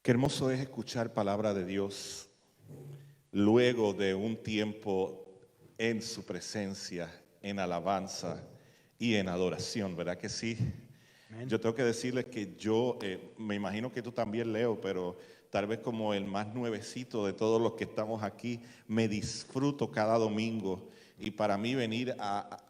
Qué hermoso es escuchar palabra de Dios luego de un tiempo en su presencia, en alabanza y en adoración, ¿verdad que sí? Amén. Yo tengo que decirles que yo, me imagino que tú también, Leo, pero tal vez como el más nuevecito de todos los que estamos aquí, me disfruto cada domingo y para mí venir a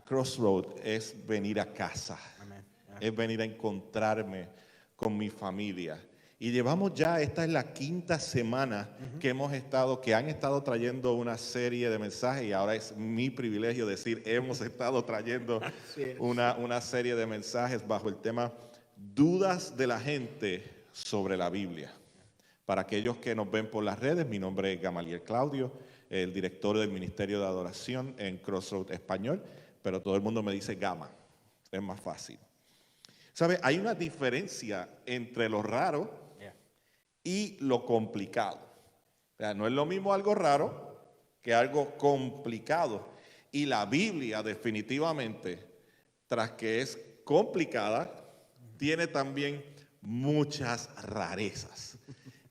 Crossroad es venir a casa, Amén. es venir a encontrarme con mi familia. Y llevamos ya, esta es la quinta semana que han estado trayendo una serie de mensajes y ahora es mi privilegio decir, hemos estado trayendo una serie de mensajes bajo el tema Dudas de la gente sobre la Biblia. Para aquellos que nos ven por las redes, mi nombre es Gamaliel Claudio, el director del Ministerio de Adoración en Crossroad Español, pero todo el mundo me dice Gama, es más fácil. ¿Sabe? Hay una diferencia entre lo raro y lo complicado. O sea, no es lo mismo algo raro que algo complicado. Y la Biblia definitivamente, tras que es complicada, tiene también muchas rarezas.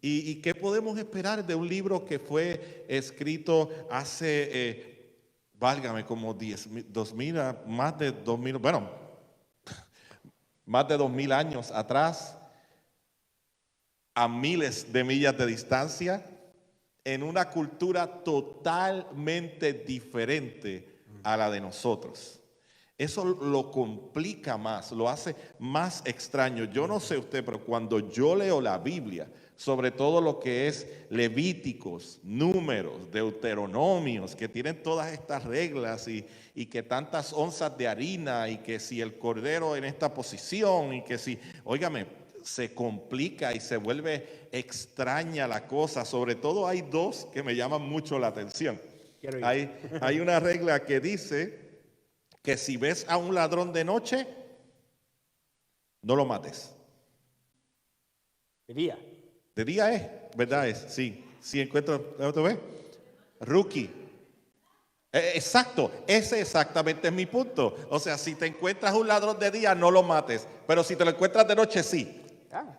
¿Y qué podemos esperar de un libro que fue escrito hace, válgame, como 2000, más de 2000, bueno, más de 2000 años atrás, a miles de millas de distancia, en una cultura totalmente diferente a la de nosotros? Eso lo complica más, lo hace más extraño. Yo no sé usted, pero cuando yo leo la Biblia, sobre todo lo que es Levíticos, Números, Deuteronomios, que tienen todas estas reglas y que tantas onzas de harina y que si el cordero en esta posición y que si, óigame, se complica y se vuelve extraña la cosa. Sobre todo hay dos que me llaman mucho la atención. Hay una regla que dice que si ves a un ladrón de noche, no lo mates. De día. De día es, ¿verdad? Es, sí. Si encuentras, ¿te ves? Rookie. Exacto, ese exactamente es mi punto. O sea, si te encuentras un ladrón de día, no lo mates. Pero si te lo encuentras de noche, sí.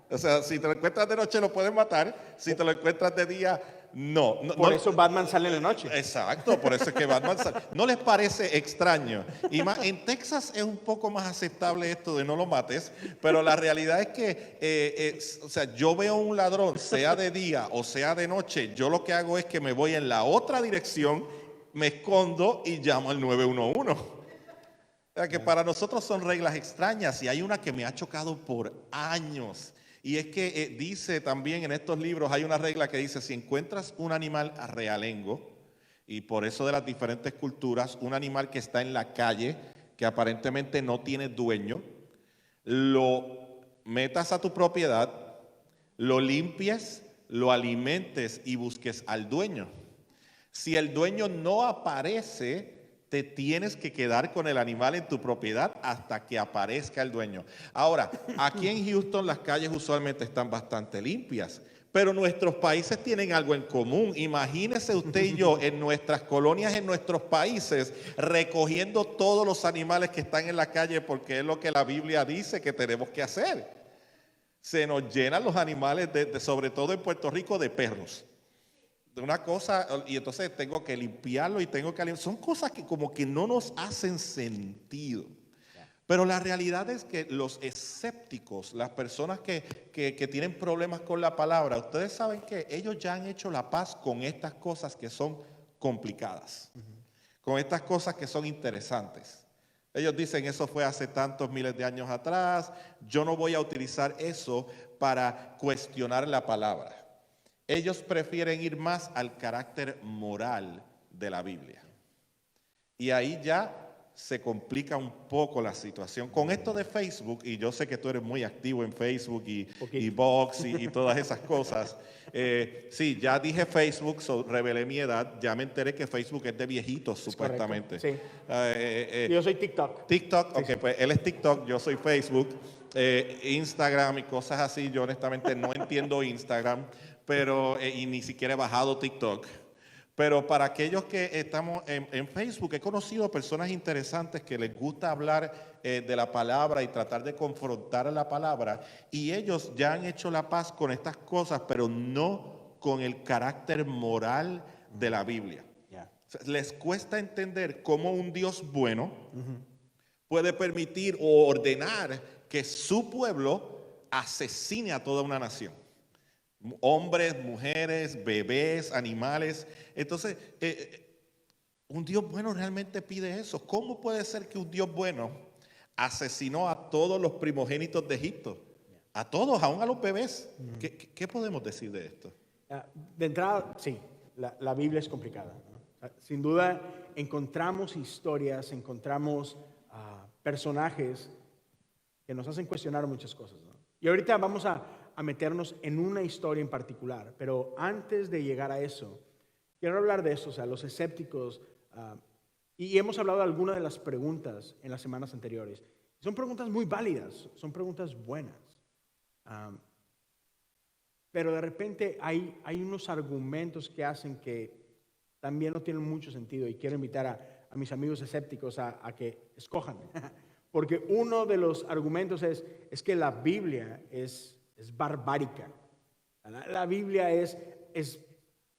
O sea, si te lo encuentras de noche, lo puedes matar. Si te lo encuentras de día, no. Por eso Batman sale en la noche. Exacto, por eso es que Batman sale. ¿No les parece extraño? Y más, en Texas es un poco más aceptable esto de no lo mates, pero la realidad es que, o sea, yo veo un ladrón, sea de día o sea de noche, yo lo que hago es que me voy en la otra dirección, me escondo y llamo al 911. O sea, que para nosotros son reglas extrañas y hay una que me ha chocado por años. Y es que dice también en estos libros, hay una regla que dice, si encuentras un animal realengo, y por eso de las diferentes culturas, un animal que está en la calle, que aparentemente no tiene dueño, lo metas a tu propiedad, lo limpies, lo alimentes y busques al dueño. Si el dueño no aparece, te tienes que quedar con el animal en tu propiedad hasta que aparezca el dueño. Ahora, aquí en Houston las calles usualmente están bastante limpias, pero nuestros países tienen algo en común. Imagínese usted y yo en nuestras colonias, en nuestros países, recogiendo todos los animales que están en la calle porque es lo que la Biblia dice que tenemos que hacer. Se nos llenan los animales, sobre todo en Puerto Rico, de perros. De una cosa, y entonces tengo que limpiarlo y tengo que alimentar. Son cosas que como que no nos hacen sentido. Pero la realidad es que los escépticos, las personas que tienen problemas con la palabra, ustedes saben que ellos ya han hecho la paz con estas cosas que son complicadas, con estas cosas que son interesantes. Ellos dicen, eso fue hace tantos miles de años atrás, yo no voy a utilizar eso para cuestionar la palabra. Ellos prefieren ir más al carácter moral de la Biblia. Y ahí ya se complica un poco la situación. Con esto de Facebook, y yo sé que tú eres muy activo en Facebook y Vox y todas esas cosas. Sí, ya dije Facebook, revelé mi edad, ya me enteré que Facebook es de viejitos, supuestamente. Sí. Yo soy TikTok. TikTok, ok, pues él es TikTok, yo soy Facebook. Instagram y cosas así, yo honestamente no entiendo Instagram. Pero, y ni siquiera he bajado TikTok, Pero para aquellos que estamos en Facebook, he conocido personas interesantes que les gusta hablar de la palabra y tratar de confrontar la palabra, y ellos ya han hecho la paz con estas cosas, pero no con el carácter moral de la Biblia. Yeah. O sea, les cuesta entender cómo un Dios bueno puede permitir o ordenar que su pueblo asesine a toda una nación. Hombres, mujeres, bebés, animales. Entonces, un Dios bueno realmente pide eso. ¿Cómo puede ser que un Dios bueno asesinó a todos los primogénitos de Egipto? A todos, aún a los bebés. ¿Qué podemos decir de esto? De entrada, sí, la Biblia es complicada, ¿no? Sin duda, encontramos historias, encontramos personajes que nos hacen cuestionar muchas cosas, ¿no? Y ahorita vamos a meternos en una historia en particular, pero antes de llegar a eso, quiero hablar de eso, o sea, los escépticos, y hemos hablado de algunas de las preguntas en las semanas anteriores. Son preguntas muy válidas, son preguntas buenas, pero de repente hay unos argumentos que hacen que también no tienen mucho sentido, y quiero invitar a mis amigos escépticos a que escojan, porque uno de los argumentos es que la Biblia es barbárica. La Biblia es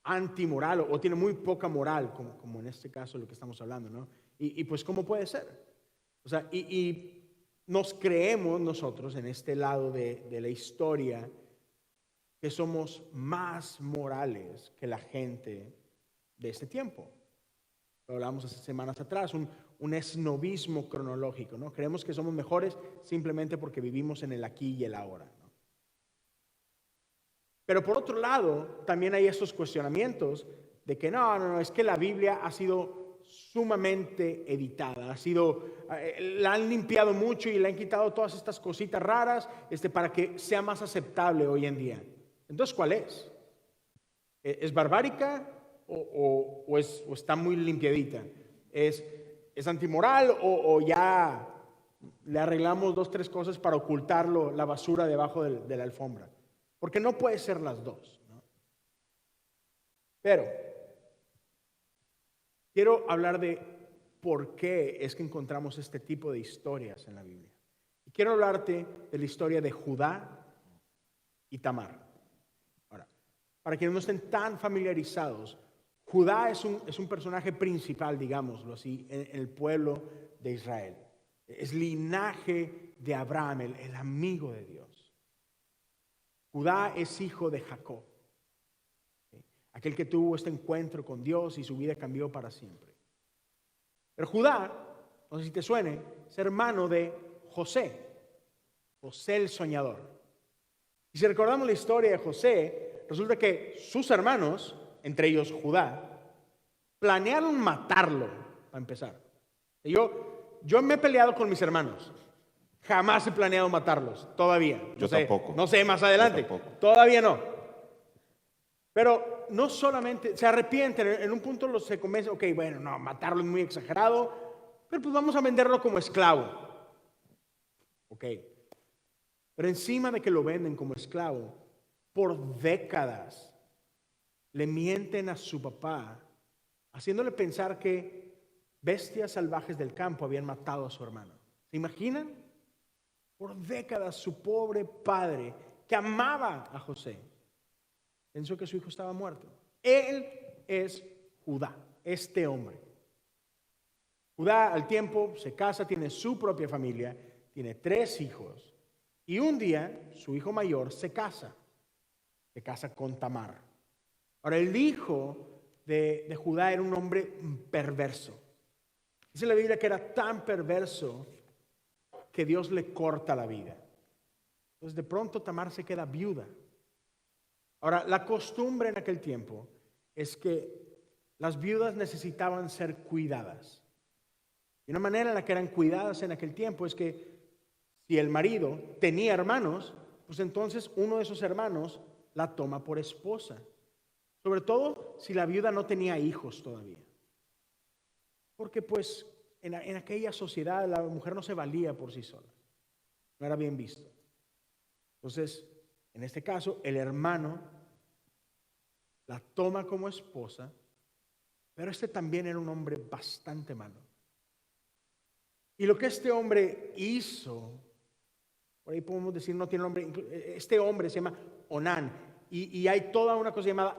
antimoral o tiene muy poca moral, como en este caso lo que estamos hablando, ¿no? Y pues, ¿cómo puede ser? O sea, y nos creemos nosotros en este lado de la historia que somos más morales que la gente de este tiempo. Lo hablamos hace semanas atrás, un esnobismo cronológico, ¿no? Creemos que somos mejores simplemente porque vivimos en el aquí y el ahora, ¿no? Pero por otro lado, también hay estos cuestionamientos de que no, es que la Biblia ha sido sumamente editada, la han limpiado mucho y le han quitado todas estas cositas raras para que sea más aceptable hoy en día. Entonces, ¿cuál es? ¿Es barbárica o está muy limpiadita? ¿Es antimoral o ya le arreglamos 2, 3 cosas para ocultarlo, la basura debajo de la alfombra? Porque no puede ser las dos, ¿no? Pero quiero hablar de por qué es que encontramos este tipo de historias en la Biblia. Y quiero hablarte de la historia de Judá y Tamar. Ahora, para quienes no estén tan familiarizados, Judá es un personaje principal, digámoslo así, en el pueblo de Israel. Es linaje de Abraham, el amigo de Dios. Judá es hijo de Jacob, aquel que tuvo este encuentro con Dios y su vida cambió para siempre. Pero Judá, no sé si te suene, es hermano de José el soñador. Y si recordamos la historia de José, resulta que sus hermanos, entre ellos Judá, planearon matarlo, para empezar. Yo me he peleado con mis hermanos. Jamás he planeado matarlos, todavía. Yo tampoco. No sé, más adelante. Todavía no. Pero no solamente se arrepienten, en un punto se convence, ok, bueno, no, matarlo es muy exagerado, pero pues vamos a venderlo como esclavo. Ok. Pero encima de que lo venden como esclavo, por décadas le mienten a su papá, haciéndole pensar que bestias salvajes del campo habían matado a su hermano. ¿Se imaginan? Por décadas su pobre padre, que amaba a José, pensó que su hijo estaba muerto. Él es Judá, este hombre. Judá al tiempo se casa, tiene su propia familia, tiene 3 hijos. Y un día su hijo mayor se casa con Tamar. Ahora, el hijo de Judá era un hombre perverso. Dice la Biblia que era tan perverso que Dios le corta la vida. Entonces de pronto Tamar se queda viuda. Ahora, la costumbre en aquel tiempo es que las viudas necesitaban ser cuidadas. Y una manera en la que eran cuidadas en aquel tiempo es que si el marido tenía hermanos, pues entonces uno de esos hermanos la toma por esposa. Sobre todo si la viuda no tenía hijos todavía. Porque pues en aquella sociedad la mujer no se valía por sí sola. No era bien visto. Entonces, en este caso, el hermano la toma como esposa Pero este también era un hombre bastante malo. Y lo que este hombre hizo, por ahí podemos decir, no tiene nombre, este hombre se llama Onán. Y hay toda una cosa llamada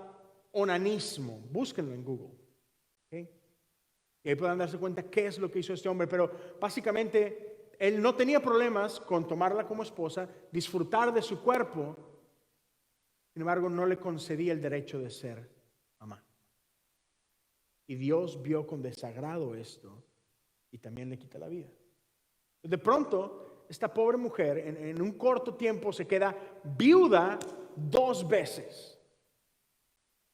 onanismo. Búsquenlo en Google. ¿Okay? Y ahí pueden darse cuenta qué es lo que hizo este hombre. Pero básicamente, él no tenía problemas con tomarla como esposa, disfrutar de su cuerpo. Sin embargo, no le concedía el derecho de ser mamá. Y Dios vio con desagrado esto y también le quita la vida. De pronto, esta pobre mujer en un corto tiempo se queda viuda 2 veces.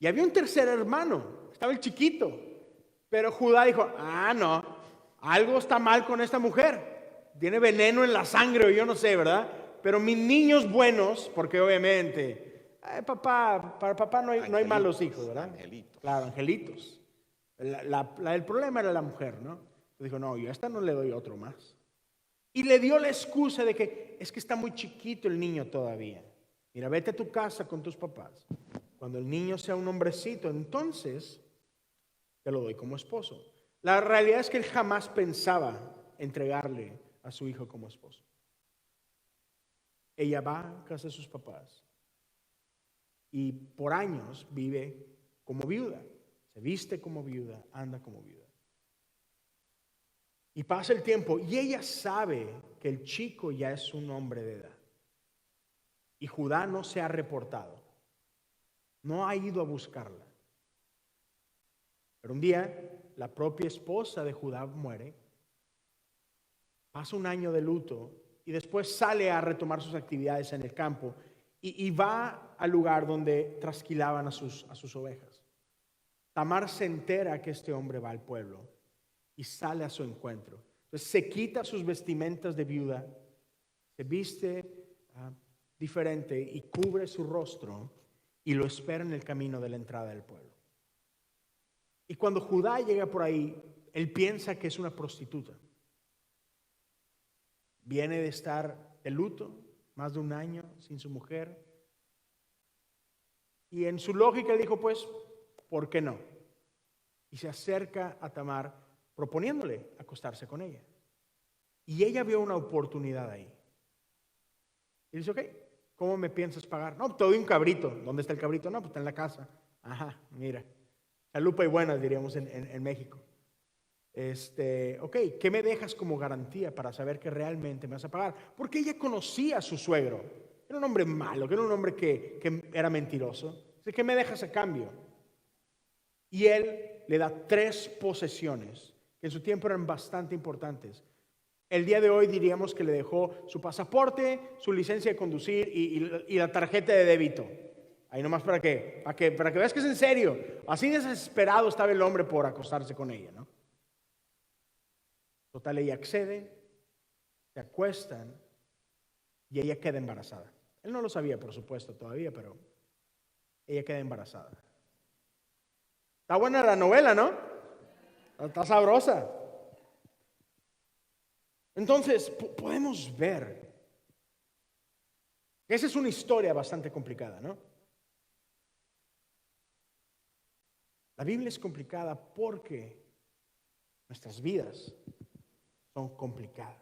Y había un tercer hermano, estaba el chiquito. Pero Judá dijo, no, algo está mal con esta mujer. Tiene veneno en la sangre o yo no sé, ¿verdad? Pero mis niños buenos, porque obviamente, para papá no hay malos hijos, ¿verdad? Angelitos. Claro, angelitos. El problema era la mujer, ¿no? Dijo, no, yo a esta no le doy otro más. Y le dio la excusa de que es que está muy chiquito el niño todavía. Mira, vete a tu casa con tus papás. Cuando el niño sea un hombrecito, entonces te lo doy como esposo. La realidad es que él jamás pensaba entregarle a su hijo como esposo. Ella va a casa de sus papás y por años vive como viuda. Se viste como viuda, anda como viuda. Y pasa el tiempo y ella sabe que el chico ya es un hombre de edad. Y Judá no se ha reportado. No ha ido a buscarla. Pero un día la propia esposa de Judá muere. Pasa un año de luto y después sale a retomar sus actividades en el campo y va al lugar donde trasquilaban a sus ovejas. Tamar se entera que este hombre va al pueblo y sale a su encuentro. Entonces se quita sus vestimentas de viuda, se viste diferente y cubre su rostro y lo espera en el camino de la entrada del pueblo. Y cuando Judá llega por ahí, él piensa que es una prostituta. Viene de estar de luto, más de un año sin su mujer. Y en su lógica dijo, pues, ¿por qué no? Y se acerca a Tamar proponiéndole acostarse con ella. Y ella vio una oportunidad ahí. Y dice, ok, ¿cómo me piensas pagar? No, te doy un cabrito. ¿Dónde está el cabrito? No, pues está en la casa. Ajá, mira. Chalupa y buenas, diríamos en México. Ok, ¿qué me dejas como garantía para saber que realmente me vas a pagar? Porque ella conocía a su suegro. Era un hombre malo, que era un hombre que era mentiroso. ¿Qué me dejas a cambio? Y él le da 3 posesiones, que en su tiempo eran bastante importantes. El día de hoy diríamos que le dejó su pasaporte, su licencia de conducir y la tarjeta de débito. Ahí nomás para que veas que es en serio. Así desesperado estaba el hombre por acostarse con ella, ¿no? Total, ella accede, se acuestan y ella queda embarazada. Él no lo sabía, por supuesto, todavía, pero ella queda embarazada. Está buena la novela, ¿no? Está sabrosa. Entonces, podemos ver que esa es una historia bastante complicada, ¿no? La Biblia es complicada porque nuestras vidas son complicadas.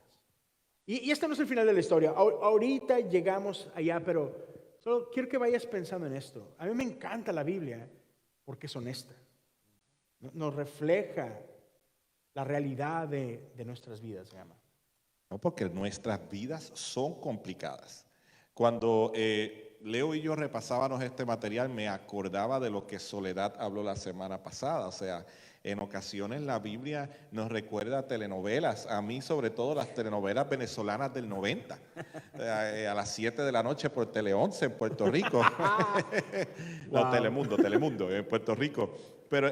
Y este no es el final de la historia. Ahorita llegamos allá, pero solo quiero que vayas pensando en esto. A mí me encanta la Biblia porque es honesta. Nos refleja la realidad de nuestras vidas, se llama. No, porque nuestras vidas son complicadas. Cuando Leo y yo repasábamos este material, me acordaba de lo que Soledad habló la semana pasada. O sea, en ocasiones la Biblia nos recuerda a telenovelas, a mí sobre todo las telenovelas venezolanas del 90, a las 7 de la noche por Tele 11 en Puerto Rico. No, Telemundo en Puerto Rico. Pero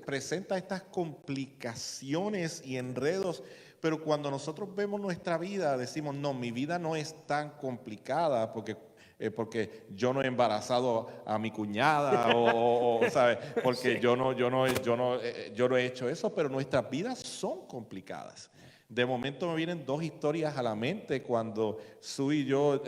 presenta estas complicaciones y enredos. Pero cuando nosotros vemos nuestra vida, decimos, no, mi vida no es tan complicada porque yo no he embarazado a mi cuñada ¿sabes? Porque sí. yo no he hecho eso, pero nuestras vidas son complicadas. De momento me vienen 2 historias a la mente cuando Sue y yo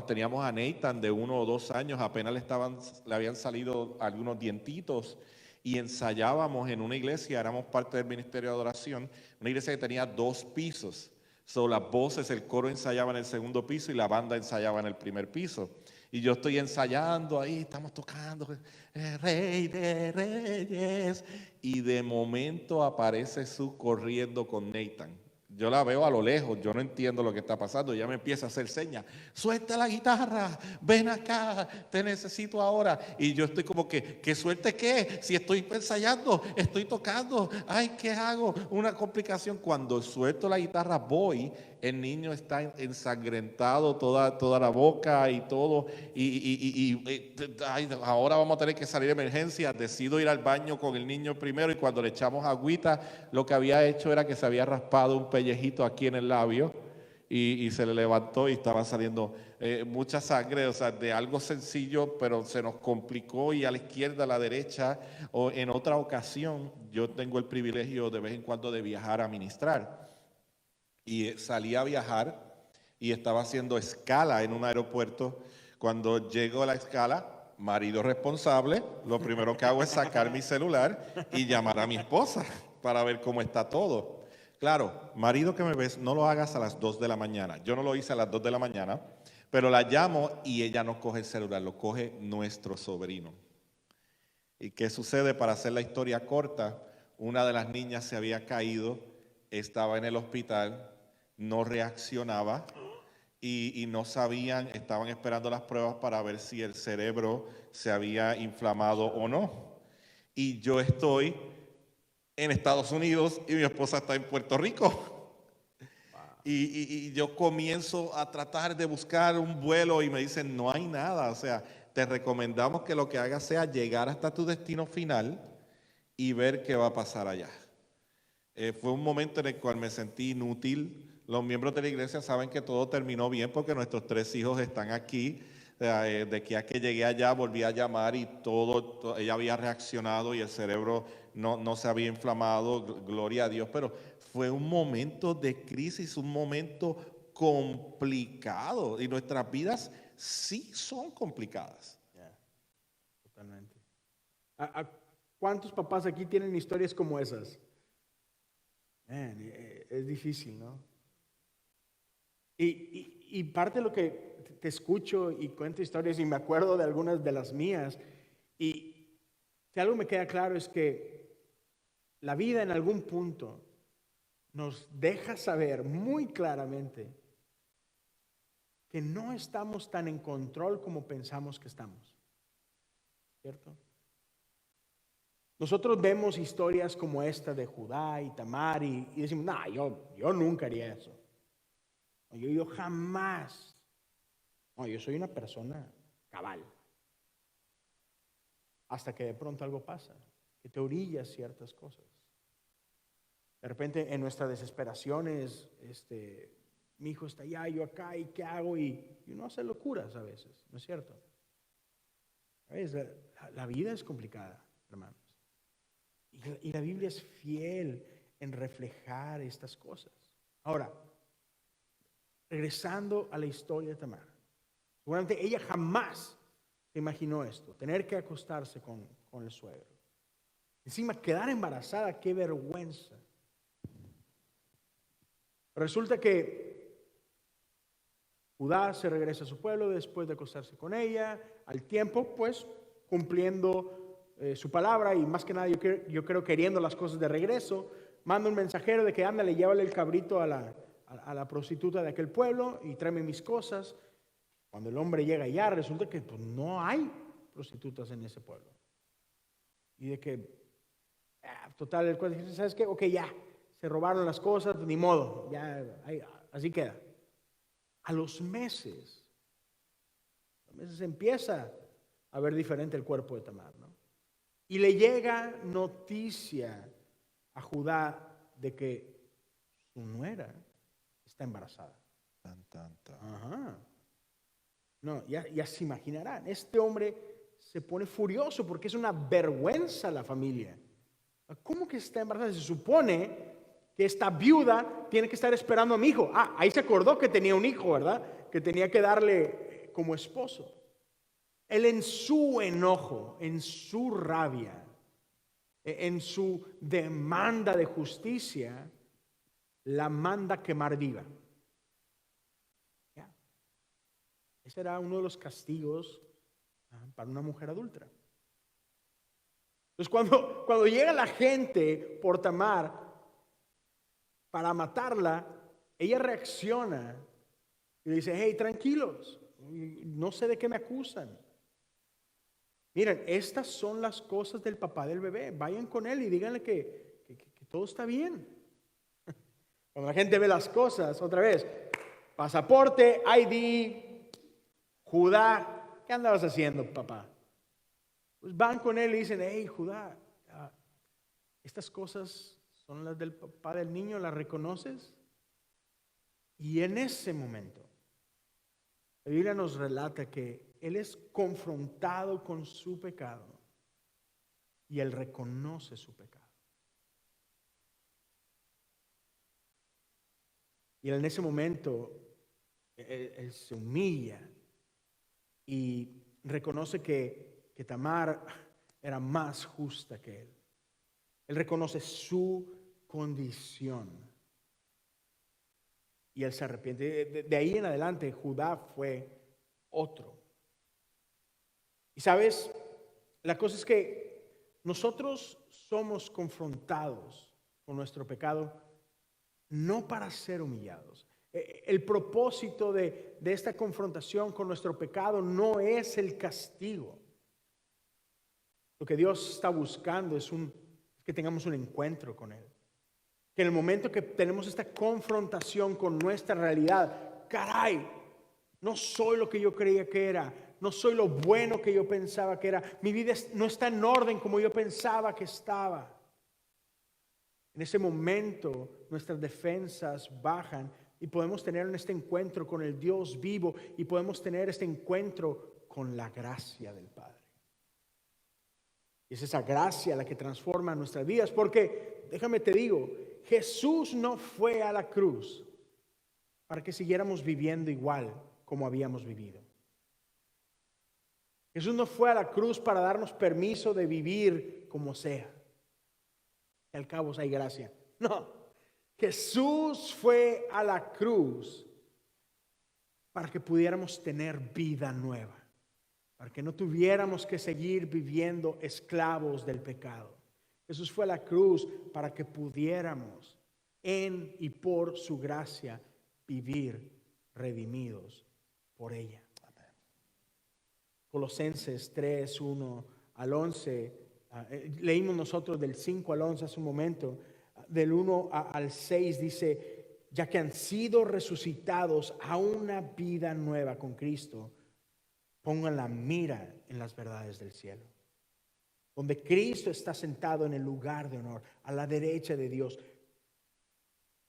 teníamos a Nathan de 1 o 2 años, apenas le habían salido algunos dientitos. y ensayábamos en una iglesia, éramos parte del ministerio de adoración, una iglesia que tenía 2 pisos. So, las voces, el coro ensayaba en el segundo piso y la banda ensayaba en el primer piso. Y yo estoy ensayando ahí, estamos tocando, Rey de Reyes. Y de momento aparece Sue corriendo con Nathan. Yo la veo a lo lejos, yo no entiendo lo que está pasando. Ella me empieza a hacer señas. Suelta la guitarra, ven acá, te necesito ahora. Y yo estoy como que, ¿qué suerte qué? Si estoy ensayando, estoy tocando. Ay, ¿qué hago? Una complicación. Cuando suelto la guitarra voy, el niño está ensangrentado, toda la boca y todo. Ay, ahora vamos a tener que salir de emergencia. Decido ir al baño con el niño primero y cuando le echamos agüita, lo que había hecho era que se había raspado un pellejito aquí en el labio y se le levantó y estaba saliendo mucha sangre, o sea, de algo sencillo, pero se nos complicó y a la izquierda, a la derecha, o en otra ocasión, yo tengo el privilegio de vez en cuando de viajar a ministrar. Y salí a viajar y estaba haciendo escala en un aeropuerto. Cuando llego a la escala, marido responsable, lo primero que hago es sacar mi celular y llamar a mi esposa para ver cómo está todo. Claro, marido que me ves, no lo hagas a las 2 de la mañana. Yo no lo hice a las 2 de la mañana, pero la llamo y ella no coge el celular, lo coge nuestro sobrino. ¿Y qué sucede? Para hacer la historia corta, una de las niñas se había caído, estaba en el hospital, no reaccionaba y no sabían, estaban esperando las pruebas para ver si el cerebro se había inflamado o no. Y yo estoy en Estados Unidos y mi esposa está en Puerto Rico. Y yo comienzo a tratar de buscar un vuelo y me dicen, no hay nada. O sea, te recomendamos que lo que hagas sea llegar hasta tu destino final y ver qué va a pasar allá. Fue un momento en el cual me sentí inútil. Los miembros de la iglesia saben que todo terminó bien porque nuestros 3 hijos están aquí. De que llegué allá volví a llamar y todo, ella había reaccionado y el cerebro no se había inflamado, gloria a Dios, pero fue un momento de crisis, un momento complicado y nuestras vidas sí son complicadas. Totalmente. ¿A cuántos papás aquí tienen historias como esas? Es difícil, ¿no? Y parte de lo que te escucho y cuento historias y me acuerdo de algunas de las mías y si algo me queda claro es que la vida en algún punto nos deja saber muy claramente que no estamos tan en control como pensamos que estamos, ¿cierto? Nosotros vemos historias como esta de Judá y Tamar y decimos, no, yo nunca haría eso. Yo jamás. No, yo soy una persona cabal. Hasta que de pronto algo pasa, que te orilla ciertas cosas. De repente en nuestra desesperación es, mi hijo está allá, yo acá, ¿y qué hago? Y uno hace locuras a veces, ¿no es cierto? ¿Sabes? La vida es complicada, hermanos. Y la Biblia es fiel en reflejar estas cosas. Ahora, regresando a la historia de Tamar. Seguramente ella jamás se imaginó esto, tener que acostarse con el suegro. Encima, quedar embarazada, qué vergüenza. Resulta que Judá se regresa a su pueblo después de acostarse con ella, al tiempo, pues, cumpliendo su palabra y más que nada yo creo queriendo las cosas de regreso, manda un mensajero de que ándale, llévale el cabrito a la prostituta de aquel pueblo y tráeme mis cosas. Cuando el hombre llega allá, resulta que pues, no hay prostitutas en ese pueblo. Y de que, total, el cual dice, ¿sabes qué? Ok, ya, se robaron las cosas, ni modo, ya, así queda. A los meses empieza a ver diferente el cuerpo de Tamar, ¿no? Y le llega noticia a Judá de que su nuera está embarazada. Ajá. No, ya se imaginarán. Este hombre se pone furioso porque es una vergüenza la familia. ¿Cómo que está embarazada? Se supone que esta viuda tiene que estar esperando a mi hijo. Ahí se acordó que tenía un hijo, ¿verdad? Que tenía que darle como esposo. Él en su enojo, en su rabia, En su demanda de justicia, la manda quemar viva. ¿Ya? Ese era uno de los castigos para una mujer adúltera. Entonces, cuando llega la gente por Tamar para matarla, ella reacciona y le dice: hey, tranquilos, no sé de qué me acusan. Miren, estas son las cosas del papá del bebé. Vayan con él y díganle que todo está bien. Cuando la gente ve las cosas, otra vez, pasaporte, ID, Judá, ¿qué andabas haciendo, papá? Pues van con él y dicen: hey, Judá, estas cosas son las del papá del niño, ¿las reconoces? Y en ese momento, la Biblia nos relata que él es confrontado con su pecado y él reconoce su pecado. Y en ese momento, él se humilla y reconoce que Tamar era más justa que él. Él reconoce su condición y él se arrepiente. De ahí en adelante, Judá fue otro. Y sabes, la cosa es que nosotros somos confrontados con nuestro pecado no para ser humillados. El propósito de esta confrontación con nuestro pecado no es el castigo. Lo que Dios está buscando es que tengamos un encuentro con Él. Que en el momento que tenemos esta confrontación con nuestra realidad, caray, no soy lo que yo creía que era, no soy lo bueno que yo pensaba que era, mi vida no está en orden como yo pensaba que estaba. En ese momento nuestras defensas bajan y podemos tener este encuentro con el Dios vivo y podemos tener este encuentro con la gracia del Padre. Y es esa gracia la que transforma nuestras vidas, porque déjame te digo, Jesús no fue a la cruz para que siguiéramos viviendo igual como habíamos vivido. Jesús no fue a la cruz para darnos permiso de vivir como sea. Y al cabo hay gracia. No, Jesús fue a la cruz para que pudiéramos tener vida nueva, para que no tuviéramos que seguir viviendo esclavos del pecado. Jesús fue a la cruz para que pudiéramos en y por su gracia vivir redimidos por ella. Colosenses 3, 1 al 11. Leímos nosotros del 5 al 11 hace un momento. Del 1 al 6 dice: ya que han sido resucitados a una vida nueva con Cristo, pongan la mira en las verdades del cielo, donde Cristo está sentado en el lugar de honor, a la derecha de Dios.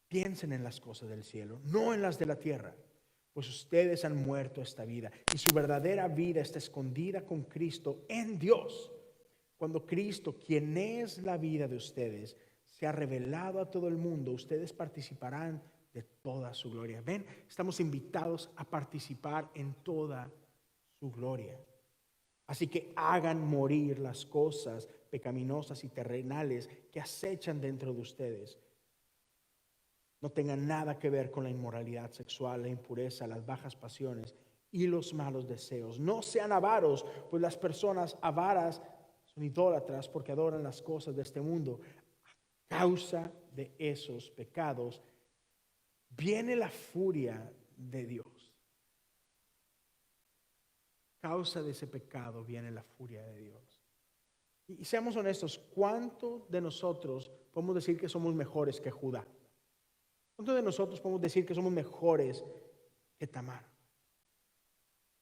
Piensen en las cosas del cielo, no en las de la tierra, pues ustedes han muerto a esta vida y su verdadera vida está escondida con Cristo en Dios. Cuando Cristo, quien es la vida de ustedes, se ha revelado a todo el mundo, ustedes participarán de toda su gloria. Ven, estamos invitados a participar en toda su gloria. Así que hagan morir las cosas pecaminosas y terrenales que acechan dentro de ustedes. No tengan nada que ver con la inmoralidad sexual, la impureza, las bajas pasiones y los malos deseos. No sean avaros, pues las personas avaras son idólatras porque adoran las cosas de este mundo. A causa de esos pecados viene la furia de Dios. A causa de ese pecado viene la furia de Dios. Y seamos honestos, ¿cuántos de nosotros podemos decir que somos mejores que Judá? ¿Cuántos de nosotros podemos decir que somos mejores que Tamar?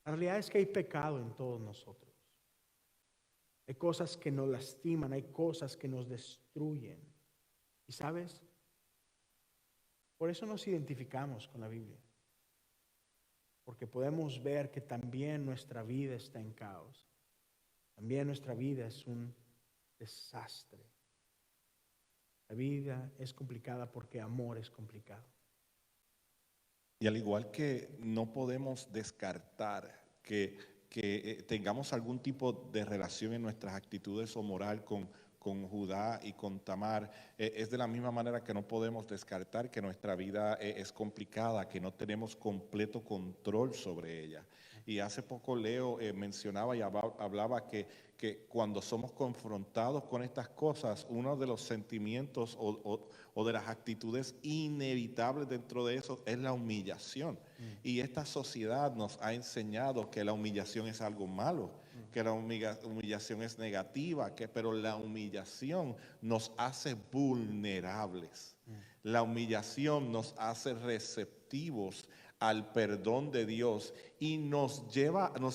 La realidad es que hay pecado en todos nosotros. Hay cosas que nos lastiman, hay cosas que nos destruyen. ¿Y sabes? Por eso nos identificamos con la Biblia. Porque podemos ver que también nuestra vida está en caos. También nuestra vida es un desastre. La vida es complicada porque amor es complicado. Y al igual que no podemos descartar que tengamos algún tipo de relación en nuestras actitudes o moral con con Judá y con Tamar, es de la misma manera que no podemos descartar que nuestra vida es complicada, que no tenemos completo control sobre ella. Y hace poco Leo mencionaba y hablaba que cuando somos confrontados con estas cosas, uno de los sentimientos o de las actitudes inevitables dentro de eso es la humillación. Y esta sociedad nos ha enseñado que la humillación es algo malo, que la humillación es negativa, pero la humillación nos hace vulnerables. La humillación nos hace receptivos al perdón de Dios y nos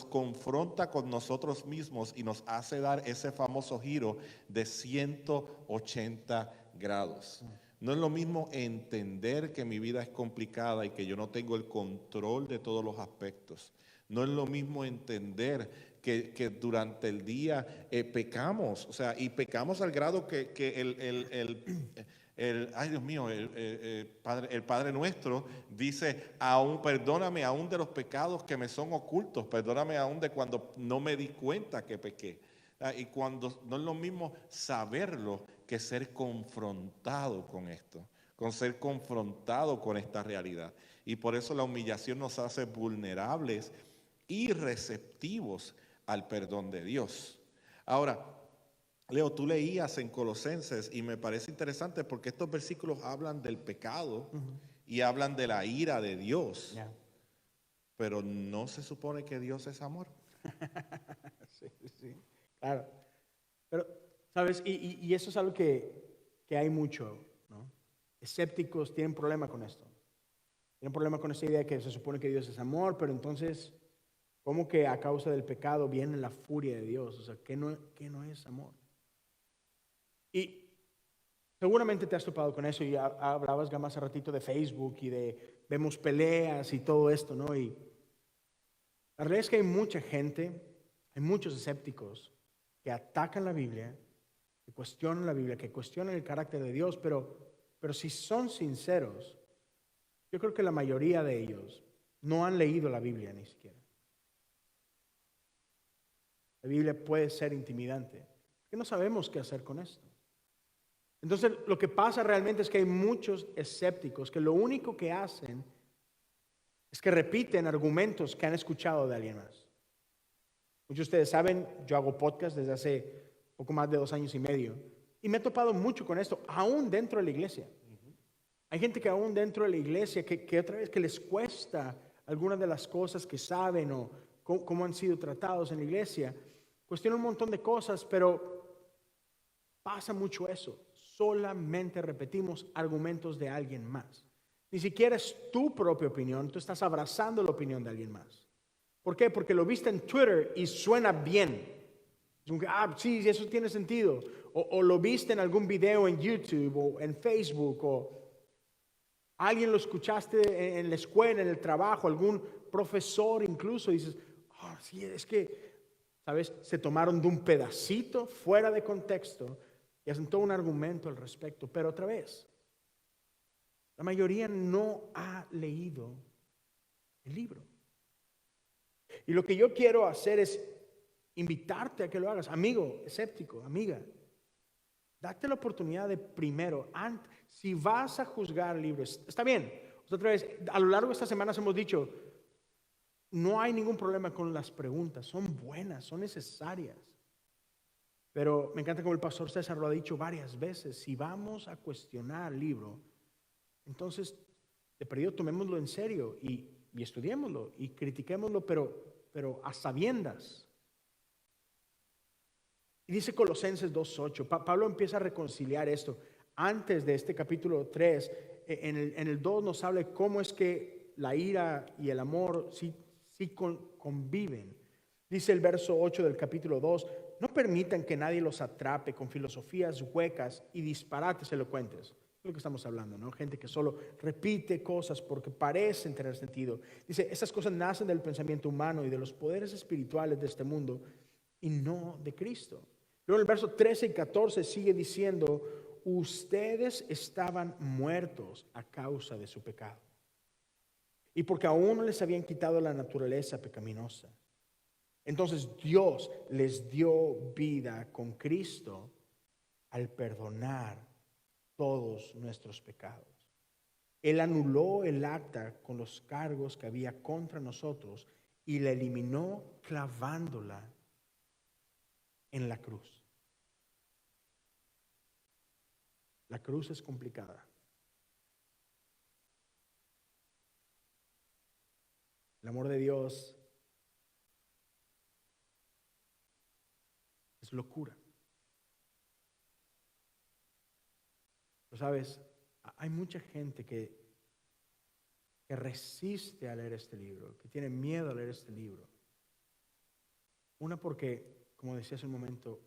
confronta con nosotros mismos y nos hace dar ese famoso giro de 180 grados. No es lo mismo entender que mi vida es complicada y que yo no tengo el control de todos los aspectos. No es lo mismo entender que durante el día pecamos, o sea, y pecamos al grado que ay Dios mío, el Padre nuestro dice, perdóname aún de los pecados que me son ocultos, perdóname aún de cuando no me di cuenta que pequé. Y cuando no es lo mismo saberlo que ser confrontado con esto, con ser confrontado con esta realidad. Y por eso la humillación nos hace vulnerables y receptivos al perdón de Dios. Ahora, Leo, tú leías en Colosenses y me parece interesante porque estos versículos hablan del pecado y hablan de la ira de Dios. Yeah. Pero no se supone que Dios es amor. Sí, claro. Pero, ¿sabes? Y eso es algo que hay mucho, ¿no? Escépticos tienen problema con esto. Tienen problema con esa idea de que se supone que Dios es amor, pero entonces, ¿cómo que a causa del pecado viene la furia de Dios? O sea, ¿qué no es amor? Y seguramente te has topado con eso y hablabas más hace ratito de Facebook y de vemos peleas y todo esto, ¿no? Y la realidad es que hay mucha gente, hay muchos escépticos que atacan la Biblia, que cuestionan la Biblia, que cuestionan el carácter de Dios, pero si son sinceros, yo creo que la mayoría de ellos no han leído la Biblia ni siquiera. La Biblia puede ser intimidante, porque no sabemos qué hacer con esto. Entonces, lo que pasa realmente es que hay muchos escépticos que lo único que hacen es que repiten argumentos que han escuchado de alguien más. Muchos de ustedes saben, yo hago podcast desde hace poco más de 2 años y medio y me he topado mucho con esto, aún dentro de la iglesia. Hay gente que aún dentro de la iglesia que otra vez que les cuesta algunas de las cosas que saben o cómo han sido tratados en la iglesia. Cuestionan un montón de cosas, pero pasa mucho eso. Solamente repetimos argumentos de alguien más. Ni siquiera es tu propia opinión, tú estás abrazando la opinión de alguien más. ¿Por qué? Porque lo viste en Twitter y suena bien. Sí, eso tiene sentido. O lo viste en algún video en YouTube o en Facebook o alguien lo escuchaste en la escuela, en el trabajo, algún profesor incluso, y dices, sí, es que, ¿sabes? Se tomaron de un pedacito fuera de contexto y hacen todo un argumento al respecto. Pero otra vez, la mayoría no ha leído el libro. Y lo que yo quiero hacer es invitarte a que lo hagas. Amigo escéptico, amiga, date la oportunidad de primero, si vas a juzgar el libro, está bien. Otra vez, a lo largo de estas semanas hemos dicho, no hay ningún problema con las preguntas, son buenas, son necesarias. Pero me encanta como el pastor César lo ha dicho varias veces, si vamos a cuestionar el libro, entonces de perdido tomémoslo en serio y estudiémoslo y critiquémoslo, pero a sabiendas. Y dice Colosenses 2:8, Pablo empieza a reconciliar esto. Antes de este capítulo 3, en el 2 nos habla de cómo es que la ira y el amor sí conviven. Dice el verso 8 del capítulo 2, no permitan que nadie los atrape con filosofías huecas y disparates elocuentes. Es lo que estamos hablando, ¿no? Gente que solo repite cosas porque parecen tener sentido. Dice, estas cosas nacen del pensamiento humano y de los poderes espirituales de este mundo y no de Cristo. Luego el verso 13 y 14 sigue diciendo, ustedes estaban muertos a causa de su pecado. Y porque aún no les habían quitado la naturaleza pecaminosa. Entonces Dios les dio vida con Cristo al perdonar todos nuestros pecados. Él anuló el acta con los cargos que había contra nosotros y la eliminó clavándola en la cruz. La cruz es complicada. El amor de Dios es locura. Pero sabes, hay mucha gente que resiste a leer este libro, que tiene miedo a leer este libro. Una porque, como decía hace un momento,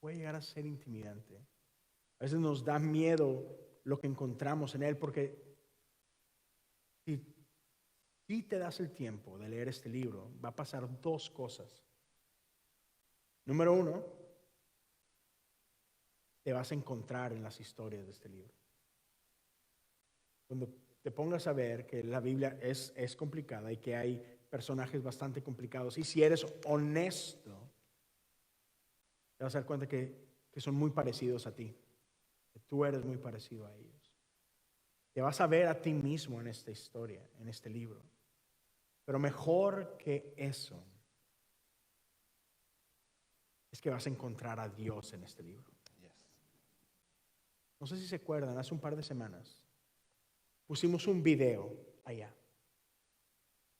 puede llegar a ser intimidante. A veces nos da miedo lo que encontramos en él, porque si te das el tiempo de leer este libro, va a pasar dos cosas. Número uno, te vas a encontrar en las historias de este libro. Cuando te pongas a ver que la Biblia es complicada y que hay personajes bastante complicados, y si eres honesto, te vas a dar cuenta que son muy parecidos a ti, que tú eres muy parecido a ellos. Te vas a ver a ti mismo en esta historia, en este libro. Pero mejor que eso es que vas a encontrar a Dios en este libro. No sé si se acuerdan, hace un par de semanas pusimos un video allá.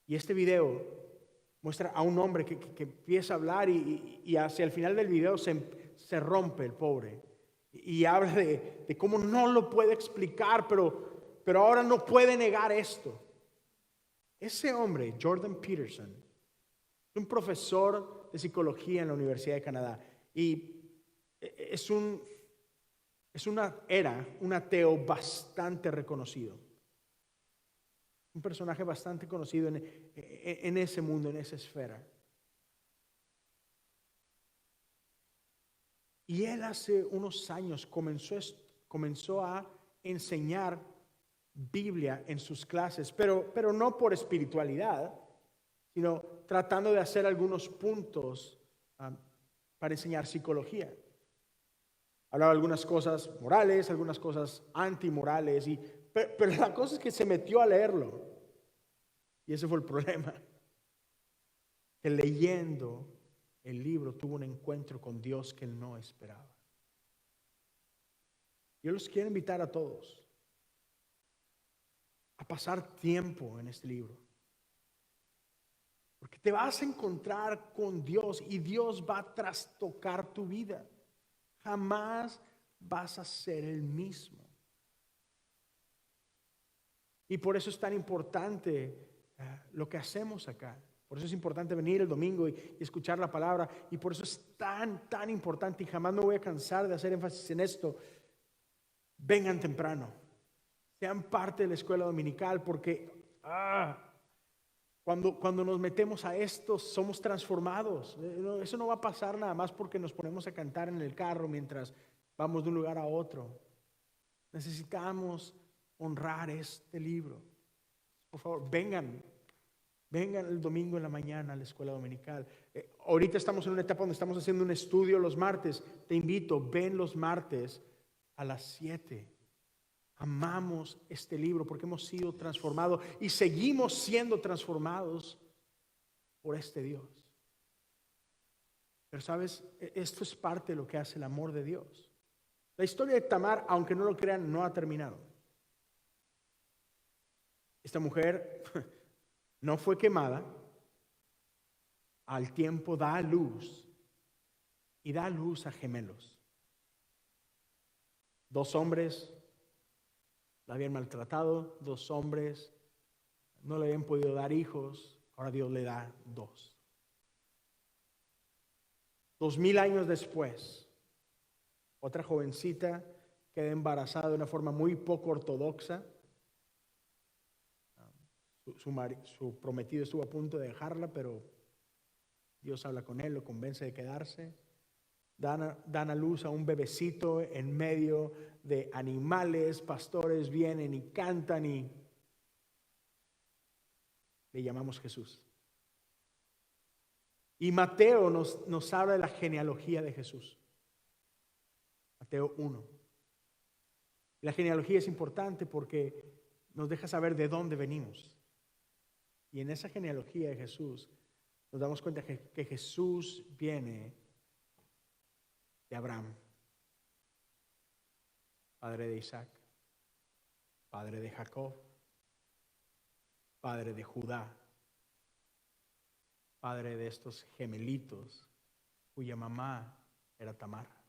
Y este video muestra a un hombre que empieza a hablar y hacia el final del video se rompe el pobre. Y habla de cómo no lo puede explicar, pero ahora no puede negar esto. Ese hombre, Jordan Peterson, es un profesor de psicología en la Universidad de Canadá. Y es un ateo bastante reconocido. Un personaje bastante conocido en ese mundo, en esa esfera. Y él hace unos años comenzó a enseñar Biblia en sus clases, pero no por espiritualidad, sino tratando de hacer algunos puntos para enseñar psicología. Hablaba algunas cosas morales, algunas cosas antimorales, pero la cosa es que se metió a leerlo. Y ese fue el problema. Que leyendo el libro tuvo un encuentro con Dios que él no esperaba. Yo los quiero invitar a todos a pasar tiempo en este libro. Porque te vas a encontrar con Dios y Dios va a trastocar tu vida. Jamás vas a ser el mismo. Y por eso es tan importante lo que hacemos acá. Por eso es importante venir el domingo y escuchar la palabra. Y por eso es tan importante, y jamás me voy a cansar de hacer énfasis en esto. Vengan temprano. Sean parte de la escuela dominical, porque cuando nos metemos a esto somos transformados. Eso no va a pasar nada más porque nos ponemos a cantar en el carro mientras vamos de un lugar a otro. Necesitamos honrar este libro. Por favor, vengan el domingo en la mañana a la escuela dominical. Ahorita estamos en una etapa donde estamos haciendo un estudio los martes. Te invito, ven los martes a las 7. Amamos este libro porque hemos sido transformados y seguimos siendo transformados por este Dios. Pero sabes, esto es parte de lo que hace el amor de Dios. La historia de Tamar, aunque no lo crean, no ha terminado. Esta mujer no fue quemada, al tiempo da a luz y da a luz a gemelos. 2 hombres la habían maltratado, 2 hombres no le habían podido dar hijos, ahora Dios le da 2. 2000 años después, otra jovencita queda embarazada de una forma muy poco ortodoxa. Su prometido estuvo a punto de dejarla, pero Dios habla con él, lo convence de quedarse. Dan a luz a un bebecito en medio de animales. Pastores vienen y cantan y le llamamos Jesús. Y Mateo nos habla de la genealogía de Jesús. Mateo 1. La genealogía es importante porque nos deja saber de dónde venimos. Y en esa genealogía de Jesús nos damos cuenta que Jesús viene de Abraham, padre de Isaac, padre de Jacob, padre de Judá, padre de estos gemelitos cuya mamá era Tamar.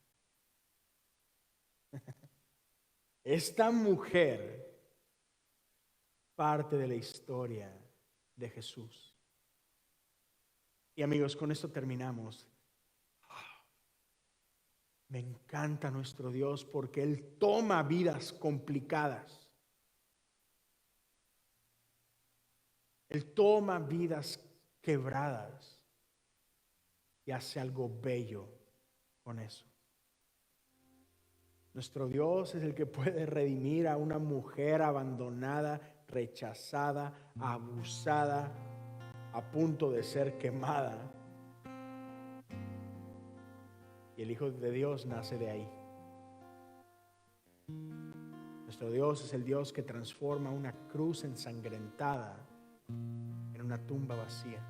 Esta mujer, parte de la historia de Jesús. Y amigos, con esto terminamos. Me encanta nuestro Dios porque Él toma vidas complicadas. Él toma vidas quebradas y hace algo bello con eso. Nuestro Dios es el que puede redimir a una mujer abandonada, rechazada, abusada, a punto de ser quemada. Y el Hijo de Dios nace de ahí. Nuestro Dios es el Dios que transforma una cruz ensangrentada en una tumba vacía.